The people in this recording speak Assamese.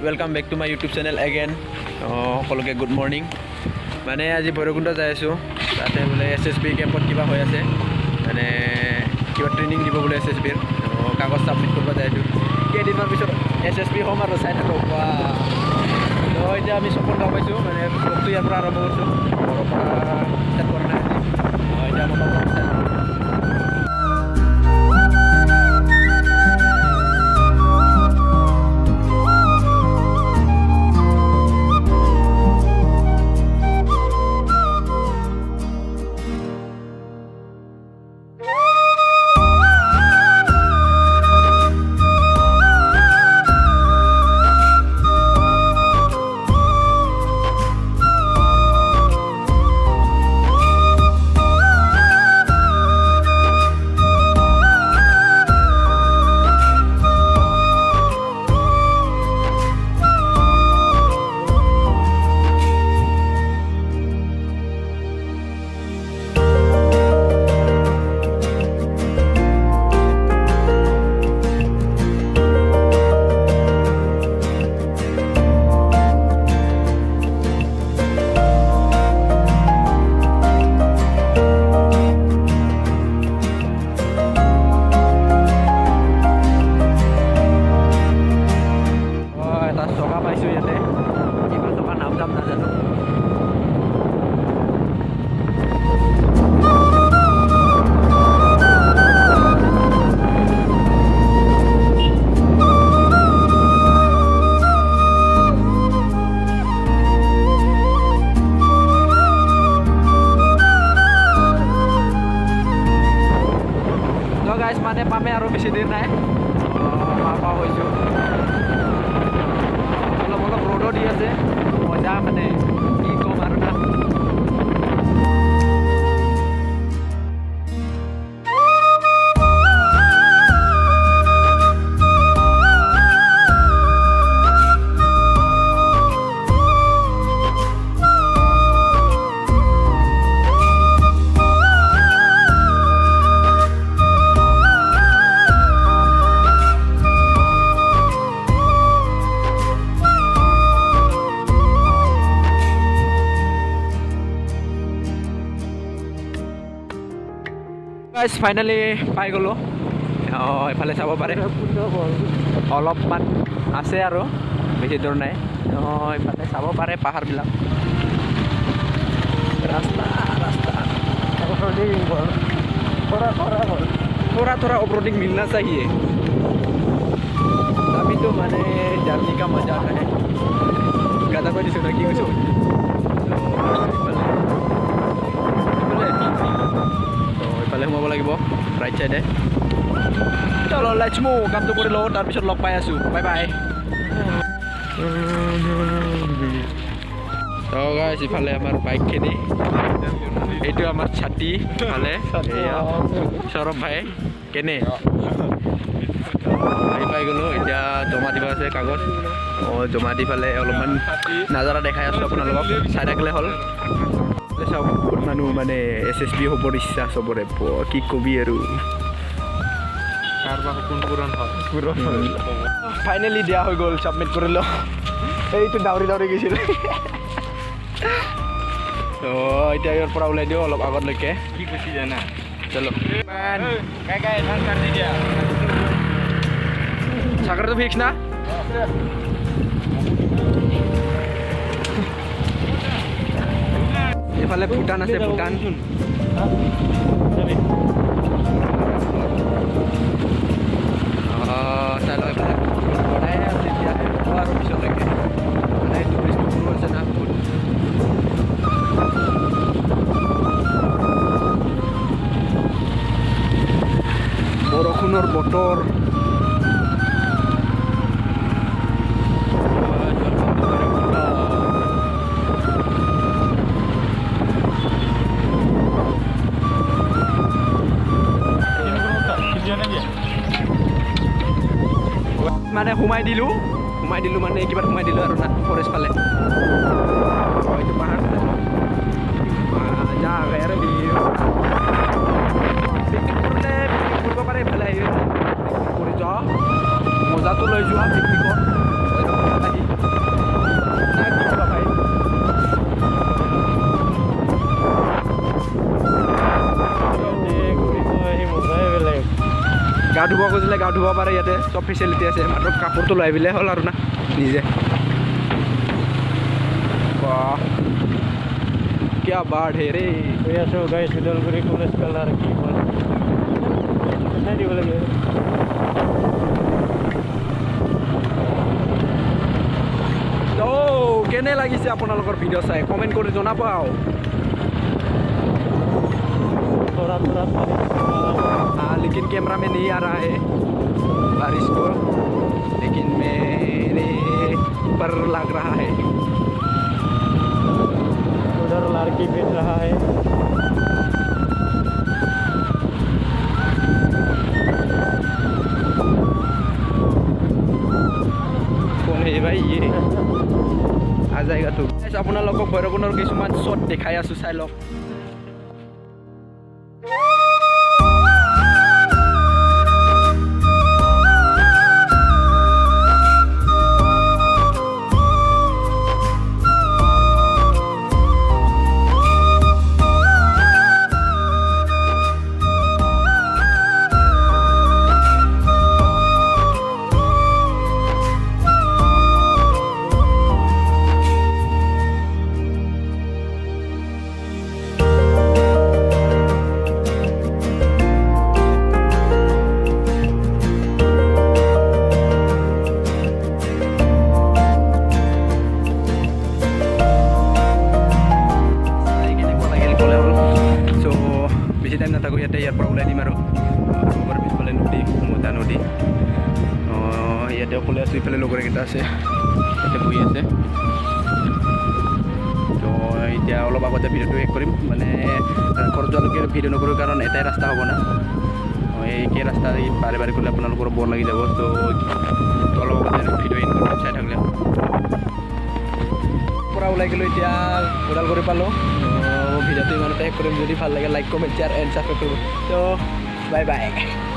Welcome back to my YouTube channel again. সকলোকে গুড মৰ্ণিং। মানে আজি ভৈৰৱকুণ্ড যাই আছোঁ, তাতে বোলে SSB কেম্পত কিবা হৈ আছে, মানে কিবা ট্ৰেইনিং দিব বোলে SSBৰ। কাগজ ছাবমিট কৰিব যাই আছোঁ। কেইদিনমান পিছত SSB হ'ম আৰু চাই থাকক। এতিয়া আমি চপত গা পাইছোঁ, মানে ব্লগটো ইয়াৰ পৰা আৰম্ভ কৰিছোঁ, ঘৰৰ পৰা ষ্টাৰ্ট কৰা নাই। এতিয়া আমাৰ মানে পামে আৰু বেছি দেৰি নাই। পাওঁ হৈছোঁ, অলপ অলপ ৰ'দো দি আছে, মজা মানে কি ক'ম আৰু না। ফাইনেলি পাই গ'লোঁ। এইফালে চাব পাৰে, অলপমান আছে আৰু বেছি দূৰ নাই। এইফালে চাব পাৰে পাহাৰবিলাক, ৰাস্তা ৰাস্তা थोड़ा ऑफरोडिंग मिलना चाहिए, अभी तो मैंने जर्नी का मजा आता है। गाता को सुना कि कुछ ইফালে সোমাব লাগিব ৰাইট চাইডে। চলো লেটছ মুভ, কামটো কৰি লওঁ, তাৰপিছত লগ পাই আছোঁ। Bye bye. গাইছ, ইফালে আমাৰ বাইকখিনি, এইটো আমাৰ ছাতি, ইফালে সৌৰভ ভাই কেনে আহি পাই গ'লোঁ। এতিয়া জমা দিব আছে কাগজ। জমা দি পেলাই অলপমান নাজাৰা দেখাই আছোঁ আপোনালোকক, চাই থাকিলে হ'ল। চাওক, বহুত মানুহ মানে SSB হ'বৰ ইচ্ছা চবৰে, কি কবি আৰু। ফাইনেলি দিয়া হৈ গ'ল, ছাবমিট কৰিলোঁ। এইটো দাউৰি দাউৰি গৈছিল। এতিয়া ইয়াৰ পৰা ওলাই দিওঁ অলপ আগলৈকে। কি কৈছি জানা, চলো চাকৰিটো ফিক্স না। এইফালে ভূটান আছে, ভূটান। চাই লওঁ এইফালে বনাই আছে এতিয়া, আৰু পিছলৈকে মানে টুৰিষ্ট আছে না বহুত। বৰষুণৰ বতৰ, মানে সোমাই দিলোঁ মানে কিবা সোমাই দিলোঁ আৰু না, ফৰেষ্ট ফালে। এইটো পাহাৰ যা আৰু কৰিব পাৰে, এইফালে আহি কৰি যোৱা মজাটো লৈ যোৱা পিকনিকৰ। গা ধুব খুজিলে গা ধুব পাৰে ইয়াতে চব ফেচিলিটি আছে মাত্ৰ কাপোৰটো লৈ আহিলে হ'ল আৰু না নিজে वाह क्या बाढ़ है रे आसो गाइस उदालगुरि कलेज कालार की দিব লাগে তো কেনে লাগিছে আপোনালোকৰ ভিডিঅ' চাই কমেণ্ট কৰি জনাব थोड़ा थोड़ा लेकिन कैमरा में नहीं आ रहा है बारिश को लेकिन मेरे पर लग रहा है उधर लड़की भेज रहा है कौन है भाई ये आ जाएगा तो আপোনালোকক ভৈৰৱকুণ্ডৰ কিছুমান শ্বট দেখাই আছো চাই লওক টাইম নাথাকোঁ ইয়াতে ইয়াৰ পৰা ওলাই দিম আৰু লগৰ পিছফালে নদী মোটা নদী ইয়াতে অকলে আছোঁ ইফালে লগৰকেইটা আছে ইয়াতে বহি আছে তো এতিয়া অলপ আগতে ভিডিঅ'টো শেষ কৰিম মানে ঘৰত যোৱালৈকে ভিডিঅ' নকৰোঁ কাৰণ এটাই ৰাস্তা হ'ব না একেই ৰাস্তা বাৰে বাৰে গ'লে আপোনালোকৰ বৰ লাগি যাব তো অলপ আগতে ভিডিঅ' এণ্ড কৰি চাই থাকিলে পৰা ওলাই গ'লোঁ এতিয়া ওদালগুৰি পালোঁ ভিডিঅ'টো ইমানতে শেষ কৰিম যদি ভাল লাগে like comment share and subscribe কৰিব তো বাই বাই